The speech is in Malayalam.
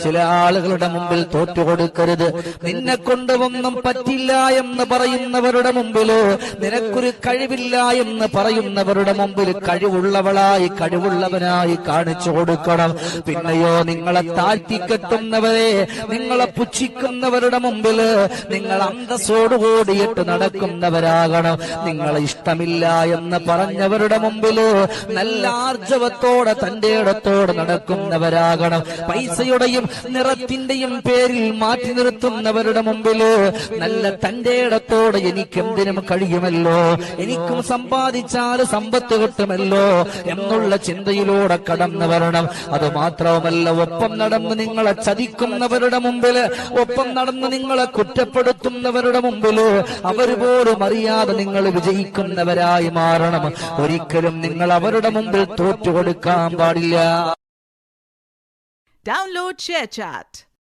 ചില ആളുകളുടെ മുമ്പിൽ തോറ്റുകൊടുക്കരുത്. നിന്നെ കൊണ്ട് ഒന്നും പറ്റില്ല എന്ന് പറയുന്നവരുടെ മുമ്പിലോ, നിനക്കൊരു കഴിവില്ല എന്ന് പറയുന്നവരുടെ മുമ്പിൽ കഴിവുള്ളവളായി കഴിവുള്ളവനായി കാണിച്ചു കൊടുക്കണം. പിന്നെയോ നിങ്ങളെ താഴ്ത്തിക്കെട്ടുന്നവരെ, നിങ്ങളെ പുച്ഛിക്കുന്നവരുടെ മുമ്പിൽ നിങ്ങൾ അന്തസ്സോടുകൂടിയിട്ട് നടക്കുന്നവരാകണം. നിങ്ങളെ ഇഷ്ടമില്ല എന്ന് പറഞ്ഞവരുടെ മുമ്പിൽ നല്ല ആർജവത്തോടെ തന്റെ ഇടത്തോടെ നടക്കുന്നവരാകണം. പൈസയുടെയും നിറത്തിന്റെയും പേരിൽ മാറ്റി നിർത്തുന്നവരുടെ മുമ്പിൽ നല്ല തന്റെ ഇടത്തോടെ എനിക്കെന്തിനും കഴിയുമല്ലോ, എനിക്കും സമ്പാദിച്ചാൽ സമ്പത്ത് കിട്ടുമല്ലോ എന്നുള്ള ചിന്തയിലൂടെ കടന്നു വരണം. അത് മാത്രവുമല്ല, ഒപ്പം നടന്ന് നിങ്ങളെ ചതിക്കുന്നവരുടെ മുമ്പിൽ, ഒപ്പം നടന്ന് നിങ്ങളെ കുറ്റപ്പെടുത്തുന്നവരുടെ മുമ്പിൽ അവർ പോലും അറിയാതെ നിങ്ങൾ വിജയിക്കുന്നവരായി മാറണം. ഒരിക്കലും നിങ്ങൾ അവരുടെ മുമ്പിൽ തോറ്റുകൊടുക്കാൻ പാടില്ല. Download ShareChat.